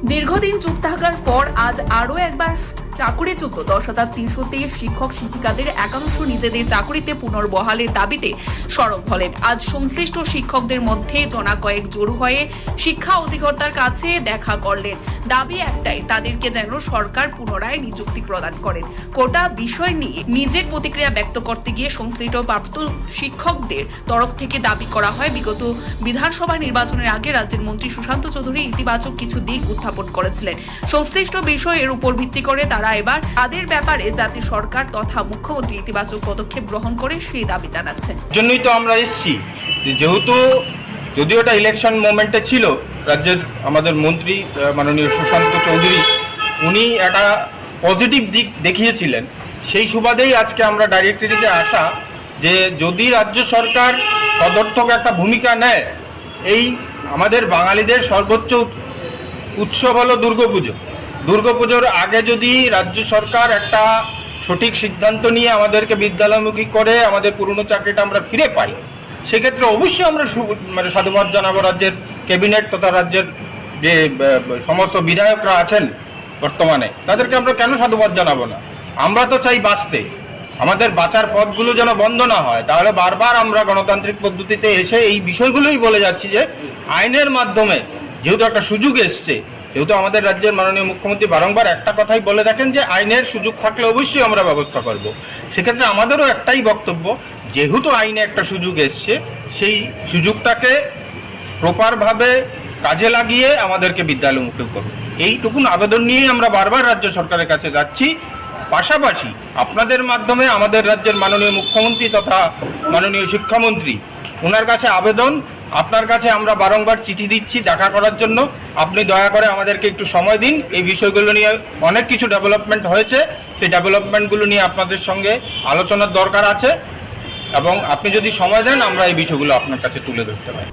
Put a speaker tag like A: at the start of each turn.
A: দীর্ঘদিন চুপ থাকার পর আজ আরও একবার চাকুরিচ্যুত 10,323 শিক্ষক শিক্ষিকাদের একাংশ নিজেদের চাকুরিতে পুনর্বহালের দাবিতে সরব হলেন। আজ সংশ্লিষ্ট শিক্ষকদের মধ্যে জনা কয়েক জড়ো হয়ে শিক্ষা অধিকর্তার কাছে দেখা করলেন। দাবি একটাই, তাদেরকে যেন সরকার পুনরায় নিযুক্তি প্রদান করেন। কোটা বিষয় নিয়ে নিজের প্রতিক্রিয়া ব্যক্ত করতে গিয়ে সংশ্লিষ্ট প্রাপ্ত শিক্ষকদের তরফ থেকে দাবি করা হয়, বিগত বিধানসভা নির্বাচনের আগে রাজ্যের মন্ত্রী সুশান্ত চৌধুরী ইতিবাচক কিছু দিক উত্থাপন করেছিলেন। সংশ্লিষ্ট বিষয়ের উপর ভিত্তি করে তারা এবার তাদের ব্যাপারে যাতে সরকার তথা মুখ্যমন্ত্রী ইতিবাচক পদক্ষেপ গ্রহণ করে সেই দাবি জানাচ্ছেন।
B: জন্যই তো আমরা এসেছি, যেহেতু যদিও এটা ইলেকশন মোমেন্টে ছিল, রাজ্যের আমাদের মন্ত্রী মাননীয় সুশান্ত চৌধুরী উনি একটা পজিটিভ দিক দেখিয়েছিলেন, সেই সুবাদেই আজকে আমরা ডাইরেক্টরিতে আসা যে যদি রাজ্য সরকার সদর্থক একটা ভূমিকা নেয়, এই আমাদের বাঙালিদের সর্বোচ্চ উৎসব হলো দুর্গাপুজো। দুর্গাপুজোর আগে যদি রাজ্য সরকার একটা সঠিক সিদ্ধান্ত নিয়ে আমাদেরকে বিদ্যালয়মুখী করে আমাদের পুরনো চাকরিটা আমরা ফিরে পাই, সেক্ষেত্রে অবশ্যই আমরা সাধুবাদ জানাবো রাজ্যের ক্যাবিনেট তথা রাজ্যের যে সমস্ত বিধায়করা আছেন বর্তমানে, তাদেরকে আমরা কেন সাধুবাদ জানাবো না? আমরা তো চাই বাঁচতে, আমাদের বাঁচার পথগুলো যেন বন্ধ না হয়। তাহলে বারবার আমরা গণতান্ত্রিক পদ্ধতিতে এসে এই বিষয়গুলোই বলে যাচ্ছি যে আইনের মাধ্যমে যেহেতু একটা সুযোগ এসছে, যেহেতু আমাদের রাজ্যের মাননীয় মুখ্যমন্ত্রী বারংবার একটা কথাই বলে থাকেন যে আইনের সুযোগ থাকলে অবশ্যই আমরা ব্যবস্থা করব। সেক্ষেত্রে আমাদেরও একটাই বক্তব্য, যেহেতু আইনে একটা সুযোগ এসছে, সেই সুযোগটাকে প্রপারভাবে কাজে লাগিয়ে আমাদেরকে বিদ্যালয়মুখী করব, এইটুকুন আবেদন নিয়েই আমরা বারবার রাজ্য সরকারের কাছে যাচ্ছি। পাশাপাশি আপনাদের মাধ্যমে আমাদের রাজ্যের মাননীয় মুখ্যমন্ত্রী তথা মাননীয় শিক্ষামন্ত্রী ওনার কাছে আবেদন, আপনার কাছে আমরা বারংবার চিঠি দিচ্ছি দেখা করার জন্য। আপনি দয়া করে আমাদেরকে একটু সময় দিন। এই বিষয়গুলো নিয়ে অনেক কিছু ডেভেলপমেন্ট হয়েছে, সেই ডেভেলপমেন্টগুলো নিয়ে আপনাদের সঙ্গে আলোচনার দরকার আছে এবং আপনি যদি সময় দেন আমরা এই বিষয়গুলো আপনার কাছে তুলে ধরতে পারি।